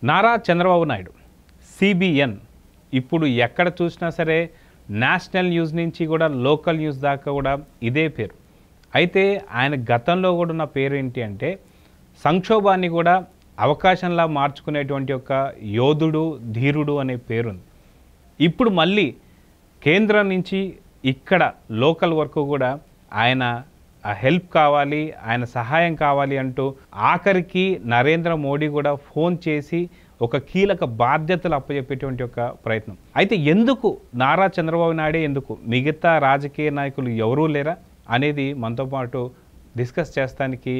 Nara Chandrababu Naidu CBN ఇప్పుడు ఎక్కడ చూసినా సరే నేషనల్ న్యూస్ నుంచి కూడా లోకల్ న్యూస్ దాకా కూడా ఇదే పేరు. అయితే ఆయన గతంలో కూడా ఉన్న పేరు ఏంటి అంటే సంక్షోభాన్ని కూడా అవకాశంలా మార్చుకునేటువంటి ఒక యోధుడు, ధీరుడు అనే పేరుంది. ఇప్పుడు మళ్ళీ కేంద్రం నుంచి ఇక్కడ లోకల్ వరకు కూడా ఆయన హెల్ప్ కావాలి, ఆయన సహాయం కావాలి అంటూ ఆఖరికి నరేంద్ర మోడీ కూడా ఫోన్ చేసి ఒక కీలక బాధ్యతలు అప్పచెప్పేటువంటి ఒక ప్రయత్నం. అయితే ఎందుకు నారా చంద్రబాబు నాయుడే ఎందుకు, మిగతా రాజకీయ నాయకులు ఎవరూ లేరా అనేది మనతో పాటు డిస్కస్ చేస్తానికి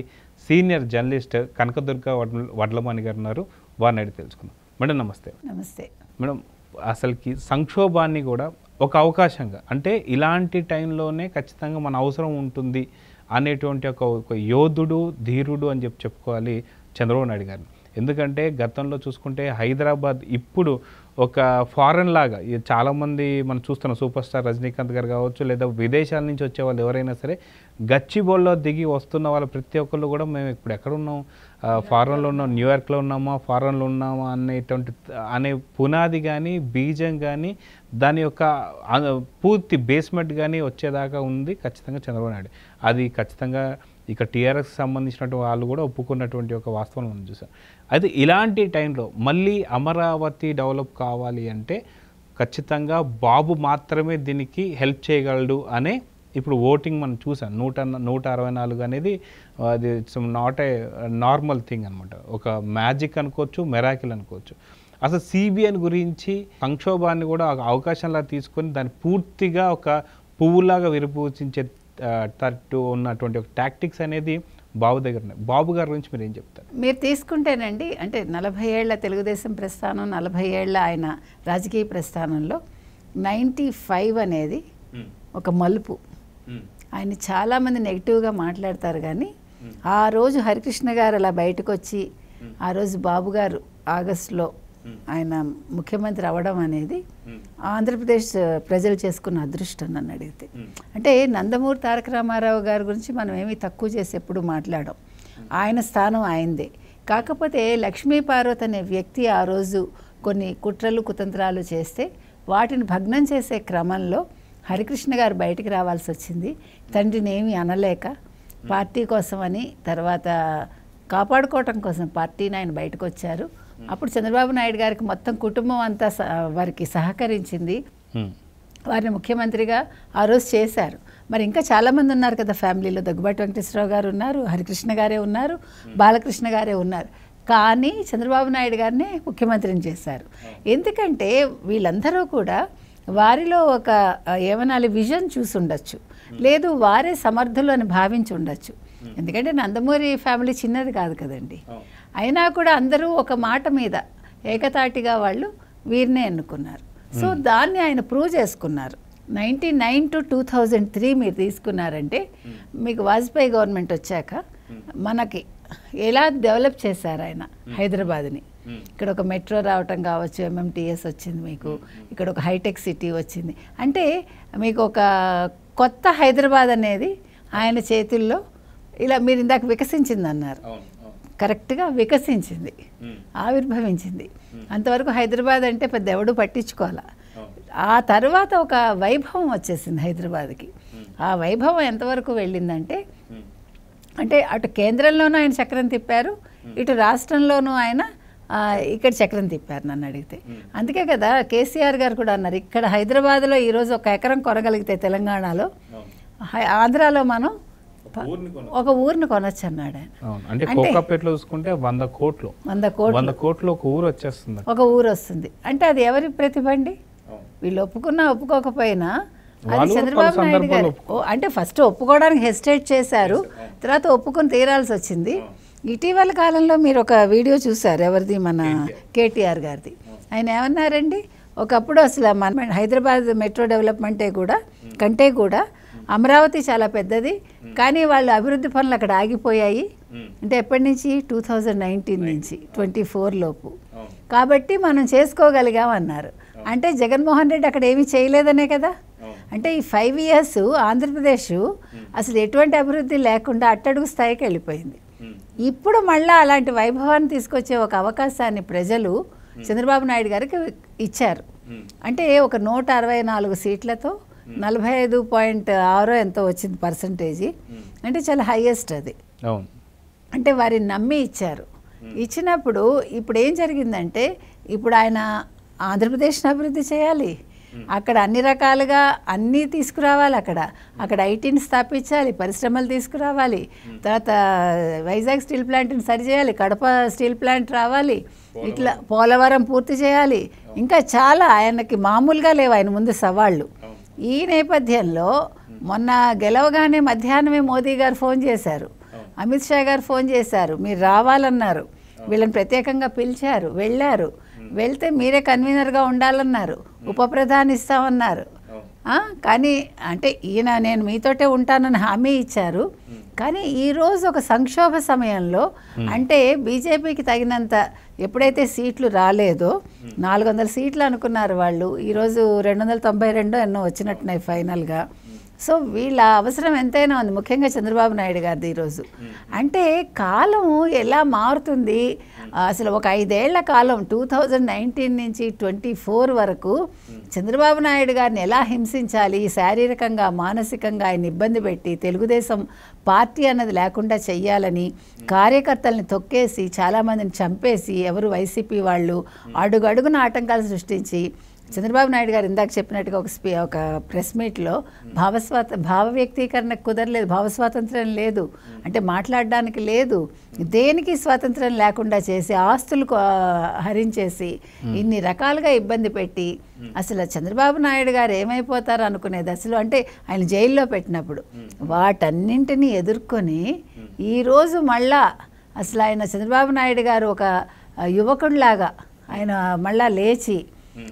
సీనియర్ జర్నలిస్ట్ కనకదుర్గ వడ్లమణి గారు ఉన్నారు. వారిని అడిగి తెలుసుకుందాం. మేడం నమస్తే. నమస్తే మేడం, అసలుకి సంక్షోభాన్ని కూడా ఒక అవకాశంగా, అంటే ఇలాంటి టైంలోనే ఖచ్చితంగా మన అవసరం ఉంటుంది అనేటువంటి ఒక యోధుడు, ధీరుడు అని చెప్పుకోవాలి చంద్రబాబు నాయుడు గారిని. ఎందుకంటే గతంలో చూసుకుంటే హైదరాబాద్ ఇప్పుడు ఒక ఫారెన్ లాగా, చాలామంది మనం చూస్తున్నాం, సూపర్ స్టార్ రజనీకాంత్ గారు కావచ్చు, లేదా విదేశాల నుంచి వచ్చే వాళ్ళు ఎవరైనా సరే గచ్చిబౌల్లో దిగి వస్తున్న వాళ్ళు ప్రతి ఒక్కళ్ళు కూడా మేము ఇప్పుడు ఎక్కడున్నాం, ఫారెన్లో ఉన్నాం, న్యూయార్క్లో ఉన్నామా, ఫారెన్లో ఉన్నామా అనే పునాది కానీ, బీజం కానీ, దాని యొక్క పూర్తి బేస్మెంట్ కానీ వచ్చేదాకా ఉంది ఖచ్చితంగా చంద్రబాబు నాయుడు. అది ఖచ్చితంగా ఇక టీఆర్ఎస్కి సంబంధించినటువంటి వాళ్ళు కూడా ఒప్పుకున్నటువంటి ఒక వాస్తవం మనం చూసాం. అయితే ఇలాంటి టైంలో మళ్ళీ అమరావతి డెవలప్ కావాలి అంటే ఖచ్చితంగా బాబు మాత్రమే దీనికి హెల్ప్ చేయగలడు అనే ఇప్పుడు ఓటింగ్ మనం చూసాం. 164 అనేది అది నాట్ ఏ నార్మల్ థింగ్ అనమాట. ఒక మ్యాజిక్ అనుకోవచ్చు, మెరాకిల్ అనుకోవచ్చు. అసలు సిబిఎన్ గురించి సంక్షోభాన్ని కూడా అవకాశంలా తీసుకొని దాన్ని పూర్తిగా ఒక పువ్వులాగా విరపూచించే తట్టు ఉన్నటువంటి ఒక టాక్టిక్స్ అనేది బాబు దగ్గర ఉన్నాయి. బాబు గారి గురించి మీరు ఏం చెప్తారు? మీరు తీసుకుంటేనండి, అంటే 40 ఏళ్ల తెలుగుదేశం ప్రస్థానం, 40 ఏళ్ల ఆయన రాజకీయ ప్రస్థానంలో 95 అనేది ఒక మలుపు. ఆయన చాలామంది నెగిటివ్గా మాట్లాడతారు, కానీ ఆ రోజు హరికృష్ణ గారు అలా బయటకు వచ్చి ఆ రోజు బాబు గారు ఆగస్టులో ఆయన ముఖ్యమంత్రి అవ్వడం అనేది ఆంధ్రప్రదేశ్ ప్రజలు చేసుకున్న అదృష్టం నన్ను అడిగితే. అంటే నందమూరి తారక రామారావు గారి గురించి మనం ఏమీ తక్కువ చేసి ఎప్పుడు మాట్లాడాం. ఆయన స్థానం ఆయనదే. కాకపోతే లక్ష్మీ పార్వతి అనే వ్యక్తి ఆ రోజు కొన్ని కుట్రలు, కుతంత్రాలు చేస్తే వాటిని భగ్నం చేసే క్రమంలో హరికృష్ణ గారు బయటికి రావాల్సి వచ్చింది. తండ్రిని ఏమీ అనలేక పార్టీ కోసమని, తర్వాత కాపాడుకోవటం కోసం పార్టీని ఆయన బయటకు వచ్చారు. అప్పుడు చంద్రబాబు నాయుడు గారికి మొత్తం కుటుంబం అంతా వారికి సహకరించింది. వారిని ముఖ్యమంత్రిగా ఆ రోజు చేశారు. మరి ఇంకా చాలామంది ఉన్నారు కదా ఫ్యామిలీలో. దగ్గుబాటి వెంకటేశ్వరరావు గారు ఉన్నారు, హరికృష్ణ గారే ఉన్నారు, బాలకృష్ణ గారే ఉన్నారు. కానీ చంద్రబాబు నాయుడు గారిని ముఖ్యమంత్రిని చేశారు. ఎందుకంటే వీళ్ళందరూ కూడా వారిలో ఒక ఏమనాలి విజన్ చూసి ఉండొచ్చు, లేదు వారే సమర్థులు అని భావించి ఉండొచ్చు. ఎందుకంటే నందమూరి ఫ్యామిలీ చిన్నది కాదు కదండి. అయినా కూడా అందరూ ఒక మాట మీద ఏకతాటిగా వాళ్ళు వీరినే ఎన్నుకున్నారు. సో దాన్ని ఆయన ప్రూవ్ చేసుకున్నారు. 99 to 2003 మీరు తీసుకున్నారంటే మీకు వాజ్పేయి గవర్నమెంట్ వచ్చాక మనకి ఎలా డెవలప్ చేశారు ఆయన హైదరాబాద్ని. ఇక్కడ ఒక మెట్రో రావటం కావచ్చు, MMTS వచ్చింది, మీకు ఇక్కడ ఒక హైటెక్ సిటీ వచ్చింది. అంటే మీకు ఒక కొత్త హైదరాబాద్ అనేది ఆయన చేతుల్లో ఇలా మీరు ఇందాక వికసించింది అన్నారు, కరెక్ట్గా వికసించింది, ఆవిర్భవించింది. అంతవరకు హైదరాబాద్ అంటే పెద్ద ఎవడు పట్టించుకోవాలా. ఆ తర్వాత ఒక వైభవం వచ్చేసింది హైదరాబాద్కి. ఆ వైభవం ఎంతవరకు వెళ్ళిందంటే, అంటే అటు కేంద్రంలోనూ ఆయన చక్రం తిప్పారు, ఇటు రాష్ట్రంలోనూ ఆయన ఇక్కడ చక్రం తిప్పారు నన్ను అడిగితే. అందుకే కదా కేసీఆర్ గారు కూడా అన్నారు, ఇక్కడ హైదరాబాద్లో ఈరోజు ఒక ఎకరం కొనగలిగితే తెలంగాణలో, ఆంధ్రాలో మనం ఒక ఊరిని కొనొచ్చు అన్నాడు ఆయన. అంటే కోకాపేటలో చూసుకుంటే 100 కోట్లు ఒక ఊరు వచ్చేస్తుంది, ఒక ఊరు వస్తుంది. అంటే అది ఎవరి ప్రతిభ అండి? వీళ్ళు ఒప్పుకున్నా ఒప్పుకోకపోయినా అది చంద్రబాబు నాయుడు గారు. అంటే ఫస్ట్ ఒప్పుకోవడానికి హెసిటేట్ చేశారు, తర్వాత ఒప్పుకొని తీరాల్సి వచ్చింది. ఇటీవల కాలంలో మీరు ఒక వీడియో చూసారు, ఎవరిది, మన కేటీఆర్ గారిది. ఆయన ఏమన్నారండి, ఒకప్పుడు అసలు మన హైదరాబాద్ మెట్రో డెవలప్మెంటే కంటే కూడా అమరావతి చాలా పెద్దది, కానీ వాళ్ళు అభివృద్ధి పనులు అక్కడ ఆగిపోయాయి. అంటే ఎప్పటి నుంచి? 2019 నుంచి 24 లోపు. కాబట్టి మనం చేసుకోగలిగామన్నారు. అంటే జగన్మోహన్ రెడ్డి అక్కడ ఏమీ చేయలేదనే కదా. అంటే ఈ 5 years ఆంధ్రప్రదేశ్ అసలు ఎటువంటి అభివృద్ధి లేకుండా అట్టడుగు స్థాయికి వెళ్ళిపోయింది. ఇప్పుడు మళ్ళీ అలాంటి వైభవాన్ని తీసుకొచ్చే ఒక అవకాశాన్ని ప్రజలు చంద్రబాబు నాయుడు గారికి ఇచ్చారు. అంటే ఒక 164 సీట్లతో 45.6 ఎంతో వచ్చింది పర్సంటేజీ. అంటే చాలా హైయెస్ట్ అది. అంటే వారిని నమ్మి ఇచ్చారు. ఇచ్చినప్పుడు ఇప్పుడు ఏం జరిగిందంటే ఇప్పుడు ఆయన ఆంధ్రప్రదేశ్ని అభివృద్ధి చేయాలి, అక్కడ అన్ని రకాలుగా అన్నీ తీసుకురావాలి, అక్కడ ఐటీని స్థాపించాలి, పరిశ్రమలు తీసుకురావాలి, తర్వాత వైజాగ్ స్టీల్ ప్లాంట్ని సరిచేయాలి, కడప స్టీల్ ప్లాంట్ రావాలి, ఇట్లా పోలవరం పూర్తి చేయాలి, ఇంకా చాలా ఆయనకి మామూలుగా లేవు ఆయన ముందు సవాళ్ళు. ఈ నేపథ్యంలో మొన్న గెలవగానే మధ్యాహ్నమే మోదీ గారు ఫోన్ చేశారు, అమిత్ షా గారు ఫోన్ చేశారు, మీరు రావాలన్నారు, వీళ్ళని ప్రత్యేకంగా పిలిచారు, వెళ్ళారు, వెళ్తే మీరే కన్వీనర్గా ఉండాలన్నారు, ఉప ప్రధాని ఇస్తామన్నారు. కానీ అంటే ఈయన నేను మీతోటే ఉంటానని హామీ ఇచ్చారు. కానీ ఈరోజు ఒక సంక్షోభ సమయంలో అంటే బీజేపీకి తగినంత ఎప్పుడైతే సీట్లు రాలేదో 400 సీట్లు అనుకున్నారు వాళ్ళు, ఈరోజు 292 ఎన్నో వచ్చినట్టున్నాయి ఫైనల్గా. సో వీళ్ళ అవసరం ఎంతైనా ఉంది, ముఖ్యంగా చంద్రబాబు నాయుడు గారిది ఈరోజు. అంటే కాలం ఎలా మారుతుంది అసలు. ఒక 5 ఏళ్ల కాలం 2019 నుంచి 24 వరకు చంద్రబాబు నాయుడు గారిని ఎలా హింసించాలి, శారీరకంగా మానసికంగా ఆయన ఇబ్బంది పెట్టి తెలుగుదేశం పార్టీ అన్నది లేకుండా చెయ్యాలని కార్యకర్తల్ని తొక్కేసి చాలామందిని చంపేసి ఎవరు వైసీపీ వాళ్ళు అడుగడుగున ఆటంకాలు సృష్టించి చంద్రబాబు నాయుడు గారు ఇందాక చెప్పినట్టుగా ఒక ప్రెస్ మీట్లో భావ వ్యక్తీకరణ కుదరలేదు, భావస్వాతంత్రం లేదు, అంటే మాట్లాడడానికి లేదు, దేనికి స్వాతంత్రం లేకుండా చేసి ఆస్తులు హరించేసి ఇన్ని రకాలుగా ఇబ్బంది పెట్టి అసలు చంద్రబాబు నాయుడు గారు ఏమైపోతారు అనుకునేది అసలు. అంటే ఆయన జైల్లో పెట్టినప్పుడు వాటన్నింటినీ ఎదుర్కొని ఈరోజు మళ్ళా అసలు ఆయన చంద్రబాబు నాయుడు గారు ఒక యువకుడిలాగా ఆయన మళ్ళా లేచి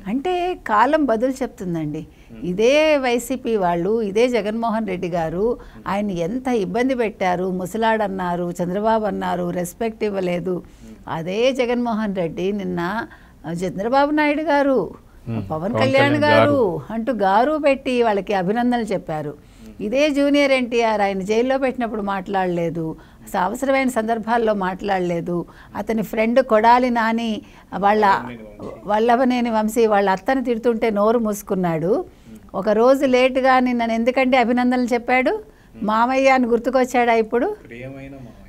అంటే కాలం బదులు చెప్తుందండి. ఇదే వైసీపీ వాళ్ళు, ఇదే జగన్మోహన్ రెడ్డి గారు ఆయన ఎంత ఇబ్బంది పెట్టారు, ముసలాడన్నారు, చంద్రబాబు అన్నారు, రెస్పెక్ట్ ఇవ్వలేదు. అదే జగన్మోహన్ రెడ్డి నిన్న చంద్రబాబు నాయుడు గారు, పవన్ కళ్యాణ్ గారు అంటూ గారు పెట్టి వాళ్ళకి అభినందనలు చెప్పారు. ఇదే జూనియర్ ఎన్టీఆర్ ఆయన జైల్లో పెట్టినప్పుడు మాట్లాడలేదు, అవసరమైన సందర్భాల్లో మాట్లాడలేదు. అతని ఫ్రెండ్ కొడాలి నాని వల్లభనేని వంశీ వాళ్ళ అత్తని తిడుతుంటే నోరు మూసుకున్నాడు. ఒక రోజు లేటుగా నన్ను ఎందుకంటే అభినందనలు చెప్పాడు. మావయ్య అని గుర్తుకొచ్చాడా ఇప్పుడు?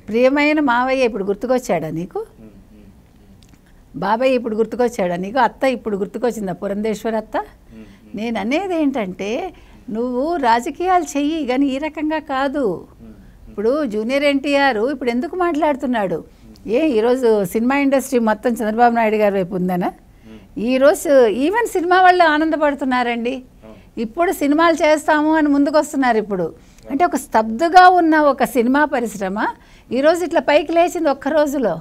ప్రియమైన మావయ్య ఇప్పుడు గుర్తుకొచ్చాడా నీకు? బాబాయ్ ఇప్పుడు గుర్తుకొచ్చాడా నీకు? అత్త ఇప్పుడు గుర్తుకొచ్చిందా, పురంధేశ్వరి అత్త? నేను అనేది ఏంటంటే నువ్వు రాజకీయాలు చెయ్యి కానీ ఈ రకంగా కాదు. ఇప్పుడు జూనియర్ ఎన్టీఆర్ ఇప్పుడు ఎందుకు మాట్లాడుతున్నాడు? ఈరోజు సినిమా ఇండస్ట్రీ మొత్తం చంద్రబాబు నాయుడు గారి వైపు ఉందనా? ఈరోజు ఈవెన్ సినిమా వాళ్ళు ఆనందపడుతున్నారండి. ఇప్పుడు సినిమాలు చేస్తాము అని ముందుకు వస్తున్నారు. ఇప్పుడు అంటే ఒక స్తబ్దుగా ఉన్న ఒక సినిమా పరిశ్రమ ఈరోజు ఇట్లా పైకి లేచింది ఒక్క రోజులో.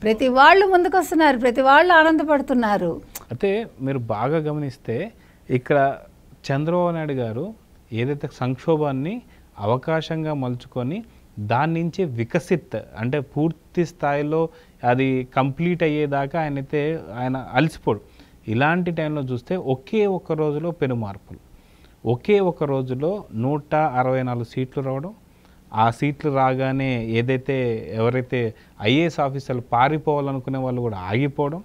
ప్రతి వాళ్ళు ముందుకు వస్తున్నారు, ప్రతి వాళ్ళు ఆనందపడుతున్నారు. అయితే మీరు బాగా గమనిస్తే ఇక్కడ చంద్రబాబు నాయుడు గారు ఏదైతే సంక్షోభాన్ని అవకాశంగా మలుచుకొని దాని నుంచి వికసిత్ అంటే పూర్తి స్థాయిలో అది కంప్లీట్ అయ్యేదాకా ఆయన అలసిపోడు. ఇలాంటి టైంలో చూస్తే ఒకే ఒక్క రోజులో పెను మార్పులు, ఒకే ఒక రోజులో 164 సీట్లు రావడం, ఆ సీట్లు రాగానే ఎవరైతే ఐఏఎస్ ఆఫీసర్లు పారిపోవాలనుకునే వాళ్ళు కూడా ఆగిపోవడం,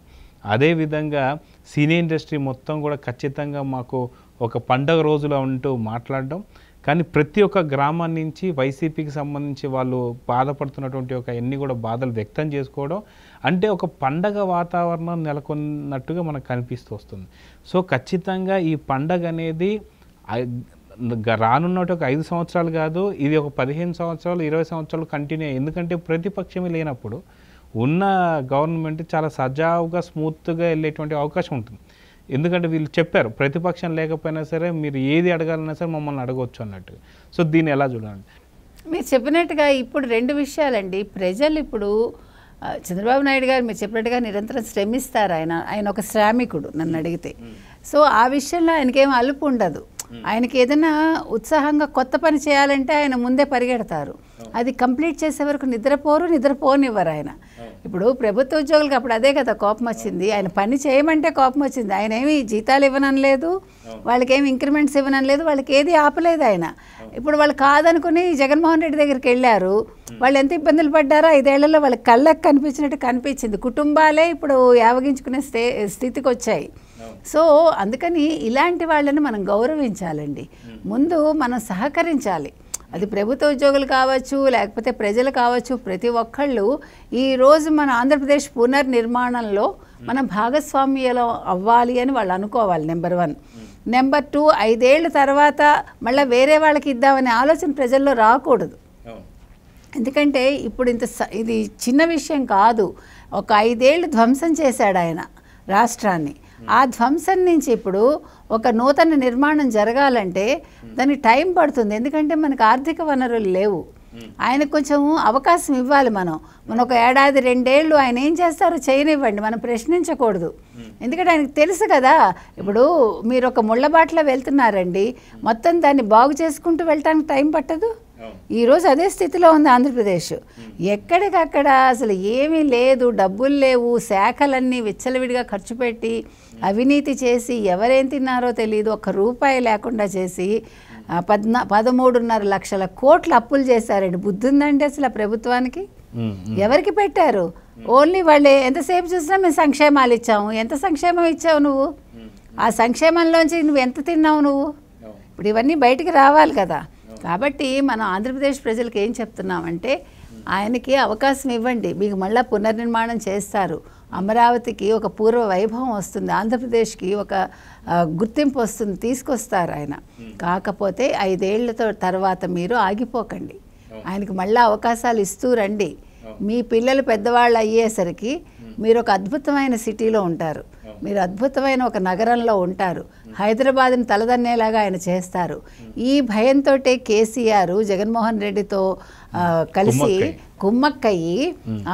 అదేవిధంగా సినీ ఇండస్ట్రీ మొత్తం కూడా ఖచ్చితంగా మాకు ఒక పండగ రోజులో ఉంటూ మాట్లాడడం. కానీ ప్రతి ఒక్క గ్రామం నుంచి వైసీపీకి సంబంధించి వాళ్ళు బాధపడుతున్నటువంటి ఎన్ని కూడా బాధలు వ్యక్తం చేసుకోవడం, అంటే ఒక పండగ వాతావరణం నెలకొన్నట్టుగా మనకు కనిపిస్తూ వస్తుంది. సో ఖచ్చితంగా ఈ పండగ అనేది రానున్నట్టు ఒక 5 సంవత్సరాలు కాదు, ఇది ఒక 15 సంవత్సరాలు 20 సంవత్సరాలు కంటిన్యూ. ఎందుకంటే ప్రతిపక్షమే లేనప్పుడు ఉన్న గవర్నమెంట్ చాలా సజావుగా స్మూత్గా వెళ్ళేటువంటి అవకాశం ఉంటుంది. ఎందుకంటే వీళ్ళు చెప్పారు ప్రతిపక్షం లేకపోయినా సరే మీరు ఏది అడగాలన్నా సరే మమ్మల్ని అడగవచ్చు అన్నట్టుగా. సో దీన్ని ఎలా చూడాలి? మీరు చెప్పినట్టుగా ఇప్పుడు 2 విషయాలండి. ప్రజలు ఇప్పుడు చంద్రబాబు నాయుడు గారు మీరు చెప్పినట్టుగా నిరంతరం శ్రమిస్తారు. ఆయన ఒక శ్రామికుడు నన్ను అడిగితే. సో ఆ విషయంలో ఆయనకేం అలుపు ఉండదు. ఆయనకి ఏదైనా ఉత్సాహంగా కొత్త పని చేయాలంటే ఆయన ముందే పరిగెడతారు. అది కంప్లీట్ చేసే వరకు నిద్రపోనివ్వరు ఆయన. ఇప్పుడు ప్రభుత్వ ఉద్యోగులకు అప్పుడు అదే కదా కోపం వచ్చింది, ఆయన పని చేయమంటే కోపం వచ్చింది. ఆయన ఏమి జీతాలు ఇవ్వనలేదు, వాళ్ళకి ఏమి ఇంక్రిమెంట్స్ ఇవ్వనలేదు, వాళ్ళకి ఏది ఆపలేదు ఆయన. ఇప్పుడు వాళ్ళు కాదనుకుని జగన్మోహన్ రెడ్డి దగ్గరికి వెళ్ళారు. వాళ్ళు ఎంత ఇబ్బందులు పడ్డారో 5 ఏళ్లలో వాళ్ళకి కళ్ళకు కనిపించినట్టు కనిపించింది. కుటుంబాలే ఇప్పుడు యావగించుకునే స్థితికి వచ్చాయి. సో అందుకని ఇలాంటి వాళ్ళని మనం గౌరవించాలండి. ముందు మనం సహకరించాలి. అది ప్రభుత్వ ఉద్యోగులు కావచ్చు, లేకపోతే ప్రజలు కావచ్చు, ప్రతి ఒక్కళ్ళు ఈరోజు మన ఆంధ్రప్రదేశ్ పునర్నిర్మాణంలో మనం భాగస్వామ్యంలో అవ్వాలి అని వాళ్ళు అనుకోవాలి. నెంబర్ 1. నెంబర్ 2, 5 ఏళ్ళ తర్వాత మళ్ళీ వేరే వాళ్ళకి ఇద్దామనే ఆలోచన ప్రజల్లో రాకూడదు. ఎందుకంటే ఇప్పుడు ఇది చిన్న విషయం కాదు. ఒక 5 ఏళ్ళు ధ్వంసం చేశాడు ఆయన రాష్ట్రాన్ని. ఆ ధ్వంసం నుంచి ఇప్పుడు ఒక నూతన నిర్మాణం జరగాలంటే దానికి టైం పడుతుంది. ఎందుకంటే మనకు ఆర్థిక వనరులు లేవు. ఆయనకు కొంచెం అవకాశం ఇవ్వాలి. మనం ఒక ఏడాది 2 ఏళ్ళు ఆయన ఏం చేస్తారో చేయనివ్వండి, మనం ప్రశ్నించకూడదు. ఎందుకంటే ఆయనకు తెలుసు కదా, ఇప్పుడు మీరు ఒక ముళ్ళబాటలో వెళ్తున్నారండి, మొత్తం దాన్ని బాగు చేసుకుంటూ వెళ్ళటానికి టైం పట్టదు. ఈరోజు అదే స్థితిలో ఉంది ఆంధ్రప్రదేశ్. ఎక్కడికక్కడ అసలు ఏమీ లేదు, డబ్బులు లేవు, శాఖలన్నీ విచ్చలవిడిగా ఖర్చు పెట్టి అవినీతి చేసి ఎవరేం తిన్నారో తెలియదు, 1 రూపాయి లేకుండా చేసి 13.5 లక్షల కోట్ల అప్పులు చేశారండి. బుద్ధి ఉందండి అసలు ఆ ప్రభుత్వానికి? ఎవరికి పెట్టారు? ఓన్లీ వాళ్ళే. ఎంతసేపు చూసినా మేము సంక్షేమాలు ఇచ్చాము. ఎంత సంక్షేమం ఇచ్చావు నువ్వు? ఆ సంక్షేమంలోంచి నువ్వు ఎంత తిన్నావు నువ్వు? ఇప్పుడు ఇవన్నీ బయటికి రావాలి కదా. కాబట్టి మనం ఆంధ్రప్రదేశ్ ప్రజలకు ఏం చెప్తున్నామంటే, ఆయనకి అవకాశం ఇవ్వండి, మీకు మళ్ళీ పునర్నిర్మాణం చేస్తారు. అమరావతికి ఒక పూర్వ వైభవం వస్తుంది, ఆంధ్రప్రదేశ్కి ఒక గుర్తింపు వస్తుంది, తీసుకొస్తారు ఆయన. కాకపోతే 5 ఏళ్ల తర్వాత మీరు ఆగిపోకండి, ఆయనకి మళ్ళీ అవకాశాలు ఇస్తూ రండి. మీ పిల్లలు పెద్దవాళ్ళు అయ్యేసరికి మీరు ఒక అద్భుతమైన సిటీలో ఉంటారు, మీరు అద్భుతమైన ఒక నగరంలో ఉంటారు. హైదరాబాద్ని తలదన్నేలాగా ఆయన చేస్తారు. ఈ భయంతో కేసీఆర్ జగన్మోహన్ రెడ్డితో కలిసి కుమ్మక్కయ్యి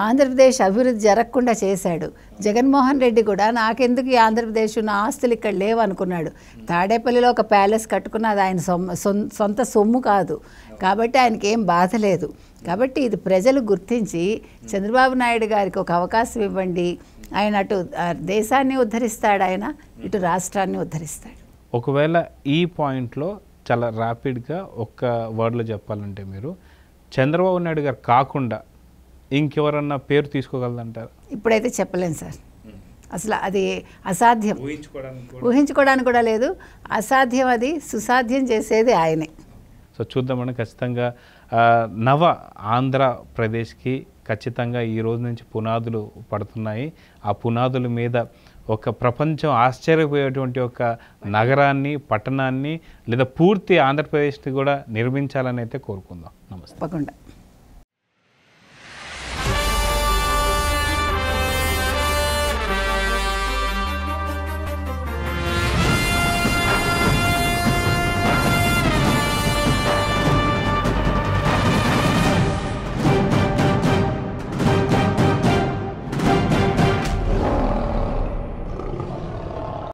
ఆంధ్రప్రదేశ్ అభివృద్ధి జరగకుండా చేశాడు. జగన్మోహన్ రెడ్డి కూడా నాకెందుకు ఈ ఆంధ్రప్రదేశ్, నా ఆస్తులు ఇక్కడ లేవు అనుకున్నాడు. తాడేపల్లిలో ఒక ప్యాలెస్ కట్టుకున్నది ఆయన సొంత సొమ్ము కాదు. కాబట్టి ఆయనకి ఏం బాధ లేదు. కాబట్టి ఇది ప్రజలు గుర్తించి చంద్రబాబు నాయుడు గారికి ఒక అవకాశం ఇవ్వండి. ఆయన అటు దేశాన్ని ఉద్ధరిస్తాడు, ఆయన ఇటు రాష్ట్రాన్ని ఉద్ధరిస్తాడు. ఒకవేళ ఈ పాయింట్లో చాలా ర్యాపిడ్గా ఒక్క వర్డ్లో చెప్పాలంటే, మీరు చంద్రబాబు నాయుడు గారు కాకుండా ఇంకెవరన్నా పేరు తీసుకోగలదంటారు? ఇప్పుడైతే చెప్పలేను సార్, అసలు అది అసాధ్యం, ఊహించుకోవడానికి కూడా లేదు. అసాధ్యం, అది సుసాధ్యం చేసేది ఆయనే. సో చూద్దామని ఖచ్చితంగా నవ ఆంధ్రప్రదేశ్కి ఖచ్చితంగా ఈ రోజు నుంచి పునాదులు పడుతున్నాయి. ఆ పునాదుల మీద ఒక ప్రపంచం ఆశ్చర్యపోయేటువంటి ఒక నగరాన్ని, పట్టణాన్ని, లేదా పూర్తి ఆంధ్రప్రదేశ్ని కూడా నిర్మించాలని అయితే కోరుకుందాం. నమస్తే. తప్పకుండా.